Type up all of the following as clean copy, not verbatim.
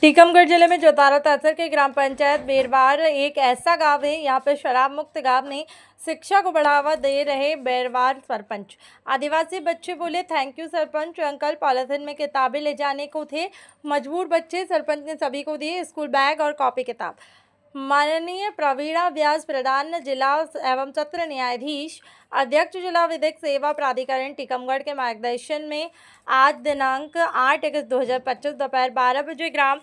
टीकमगढ़ जिले में जोतारा तहसील के ग्राम पंचायत बेरवार एक ऐसा गांव है। यहाँ पे शराब मुक्त गांव में शिक्षा को बढ़ावा दे रहे बेरवार सरपंच। आदिवासी बच्चे बोले, thank you sarpanch uncle, polythene में किताबें ले जाने को थे मजबूर बच्चे, सरपंच ने सभी को दिए स्कूल बैग और कॉपी किताब। माननीय प्रवीणा व्यास प्रधान जिला एवं सत्र न्यायाधीश अध्यक्ष जिला विधिक सेवा प्राधिकरण टीकमगढ़ के मार्गदर्शन में आज दिनांक 8 अगस्त 2025 दोपहर 12 बजे ग्राम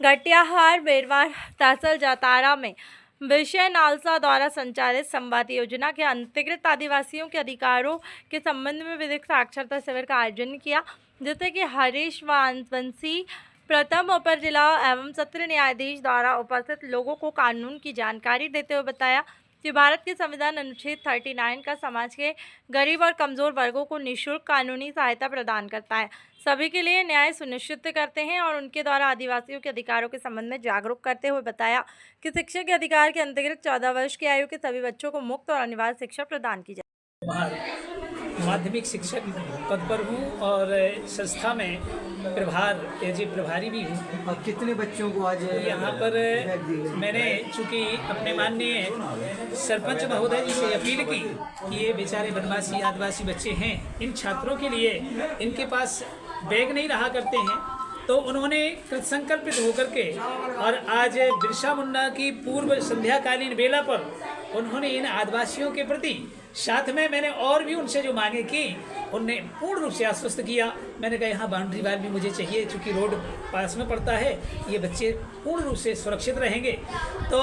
घटियाहार बेरवार तहसील जोतारा में विषय नालसा द्वारा संचालित संवाद योजना के अंतर्गत आदिवासियों के अधिकारों के संबंध में विधिक साक्षरता शिविर का आयोजन किया, जिससे कि हरीश वंशी प्रथम अपर जिला एवं सत्र न्यायाधीश द्वारा उपस्थित लोगों को कानून की जानकारी देते हुए बताया कि भारत के संविधान अनुच्छेद 39 का समाज के गरीब और कमज़ोर वर्गों को निःशुल्क कानूनी सहायता प्रदान करता है, सभी के लिए न्याय सुनिश्चित करते हैं और उनके द्वारा आदिवासियों के अधिकारों के संबंध में जागरूक करते हुए बताया कि शिक्षा के अधिकार के अंतर्गत 14 वर्ष की आयु के सभी बच्चों को मुफ्त और अनिवार्य शिक्षा प्रदान की जाए। माध्यमिक शिक्षक पद पर हूँ और संस्था में प्रभारी भी हूँ। और कितने बच्चों को आज यहाँ पर मैंने चूँकि अपने माननीय सरपंच महोदय जी से अपील की कि ये बेचारे वनवासी आदिवासी बच्चे हैं, इन छात्रों के लिए इनके पास बैग नहीं रहा करते हैं, तो उन्होंने कृतसंकल्पित होकर के और आज बिरसा मुंडा की पूर्व संध्याकालीन बेला पर उन्होंने इन आदिवासियों के प्रति साथ में मैंने और भी उनसे जो मांगे की उनने पूर्ण रूप से आश्वस्त किया। मैंने कहा यहाँ बाउंड्री वाल भी मुझे चाहिए, चूँकि रोड पास में पड़ता है, ये बच्चे पूर्ण रूप से सुरक्षित रहेंगे। तो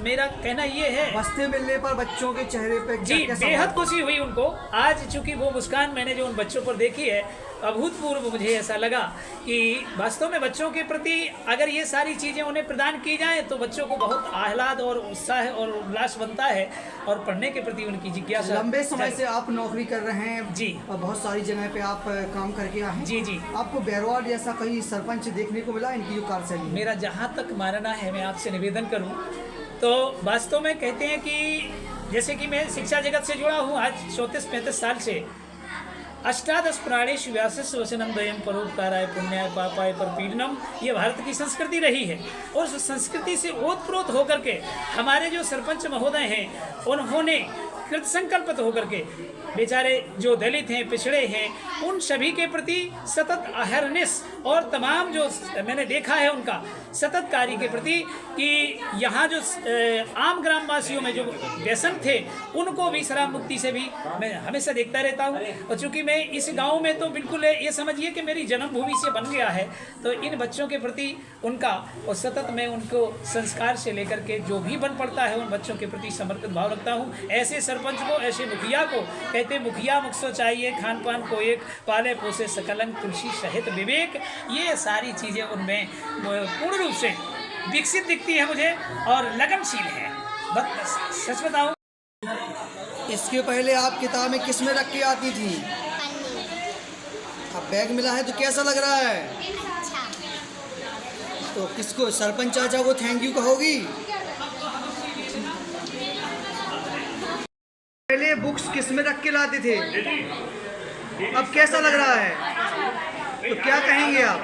मेरा कहना ये है, बस्ते मिलने पर बच्चों के चेहरे पे जी बेहद खुशी हुई उनको आज, चूँकि वो मुस्कान मैंने जो उन बच्चों पर देखी है अभूतपूर्व, मुझे ऐसा लगा कि वास्तव में बच्चों के प्रति अगर ये सारी चीज़ें उन्हें प्रदान की जाएं तो बच्चों को बहुत आह्लाद और उत्साह और उल्लास बनता है और पढ़ने के प्रति उनकी जिज्ञासा। लंबे समय से आप नौकरी कर रहे हैं जी, और बहुत सारी जगह पे आप काम करके आए हैं जी जी। आपको बेरवार जैसा कहीं सरपंच देखने को मिला? इनकी जो कार्यशैली मेरा जहाँ तक मानना है, मैं आपसे निवेदन करूँ तो वास्तव में कहते हैं कि जैसे कि मैं शिक्षा जगत से जुड़ा हूँ आज 34-35 साल से। अष्टादश प्राणेषु व्यासस्य वचनम द्वयम परोपकाराय पुण्याय पापाय परपीडनम, ये भारत की संस्कृति रही है और उस संस्कृति से ओतप्रोत होकर के हमारे जो सरपंच महोदय हैं उन्होंने कृतसंकल्पित होकर के बेचारे जो दलित हैं, पिछड़े हैं, उन सभी के प्रति सतत अवेयरनेस और तमाम जो मैंने देखा है उनका सतत कार्य के प्रति कि यहाँ जो आम ग्रामवासियों में जो व्यसन थे उनको भी शराब मुक्ति से भी मैं हमेशा देखता रहता हूँ। और चूँकि मैं इस गांव में तो बिल्कुल ये समझिए कि मेरी जन्मभूमि से बन गया है, तो इन बच्चों के प्रति उनका और सतत मैं उनको संस्कार से लेकर के जो भी बन पड़ता है उन बच्चों के प्रति समर्पित भाव रखता हूँ। ऐसे सरपंच को, ऐसे मुखिया को कहते मुखिया मुख सो चाहिए, खान पान को एक, पाले पोसे सकलन तुलसी सहित विवेक, ये सारी चीज़ें उनमें पूर्ण रूप से विकसित दिखती है मुझे और लगनशील है। बस सच बताऊं, इसके पहले आप किताबें किस में रख के आती थी? अब बैग मिला है तो कैसा लग रहा है? तो किसको, सरपंच चाचा को थैंक यू कहोगी? पहले बुक्स किस में रख के लाते थे, अब कैसा लग रहा है? तो क्या कहेंगे आप?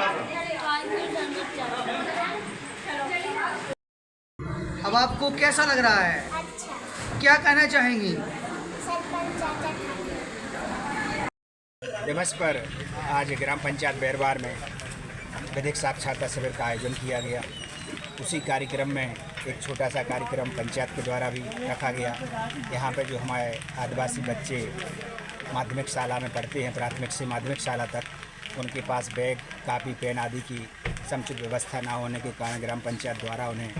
अब आपको कैसा लग रहा है? अच्छा। क्या कहना चाहेंगी? दिवस पर आज ग्राम पंचायत बेरवार में विधिक साक्षरता शिविर का आयोजन किया गया। उसी कार्यक्रम में एक छोटा सा कार्यक्रम पंचायत के द्वारा भी रखा गया। यहाँ पर जो हमारे आदिवासी बच्चे माध्यमिक शाला में पढ़ते हैं, प्राथमिक से माध्यमिक शाला तक, उनके पास बैग, कापी, पेन आदि की समुचित व्यवस्था ना होने के कारण ग्राम पंचायत द्वारा उन्हें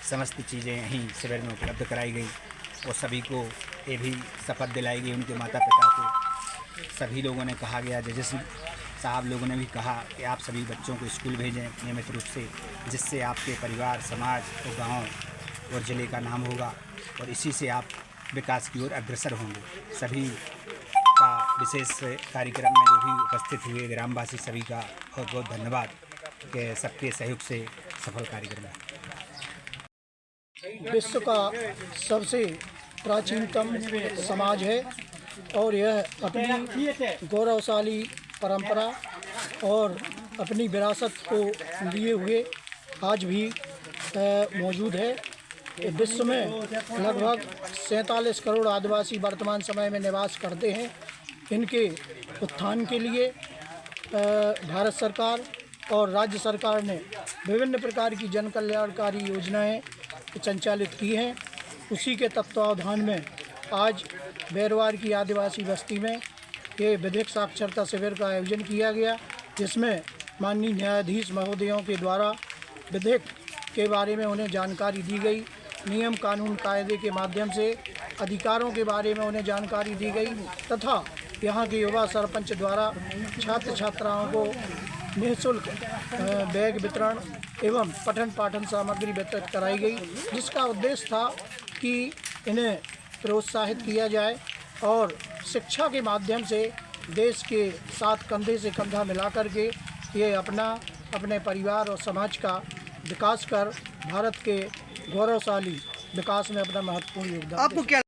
समस्त चीज़ें यहीं शिविर में उपलब्ध कराई गई और सभी को ये भी शपथ दिलाई गई, उनके माता पिता को। सभी लोगों ने कहा गया, जजेस साहब लोगों ने भी कहा कि आप सभी बच्चों को स्कूल भेजें नियमित रूप से, जिससे आपके परिवार, समाज और गांव और ज़िले का नाम होगा और इसी से आप विकास की ओर अग्रसर होंगे। सभी का विशेष कार्यक्रम में जो भी उपस्थित हुए ग्रामवासी सभी का बहुत बहुत धन्यवाद कि सबके सहयोग से सफल कार्यक्रम है। विश्व का सबसे प्राचीनतम समाज है और यह अपनी गौरवशाली परंपरा और अपनी विरासत को लिए हुए आज भी मौजूद है। विश्व में लगभग 47 करोड़ आदिवासी वर्तमान समय में निवास करते हैं। इनके उत्थान के लिए भारत सरकार और राज्य सरकार ने विभिन्न प्रकार की जन कल्याणकारी योजनाएं संचालित की हैं। उसी के तत्वावधान में आज बैरवार की आदिवासी बस्ती में ये विधिक साक्षरता शिविर का आयोजन किया गया, जिसमें माननीय न्यायाधीश महोदयों के द्वारा विधिक के बारे में उन्हें जानकारी दी गई, नियम कानून कायदे के माध्यम से अधिकारों के बारे में उन्हें जानकारी दी गई तथा यहाँ के युवा सरपंच द्वारा छात्र छात्राओं को निःशुल्क बैग वितरण एवं पठन पाठन सामग्री वितरित कराई गई, जिसका उद्देश्य था कि इन्हें प्रोत्साहित किया जाए और शिक्षा के माध्यम से देश के साथ कंधे से कंधा मिला करके ये अपने परिवार और समाज का विकास कर भारत के गौरवशाली विकास में अपना महत्वपूर्ण योगदान आपको क्या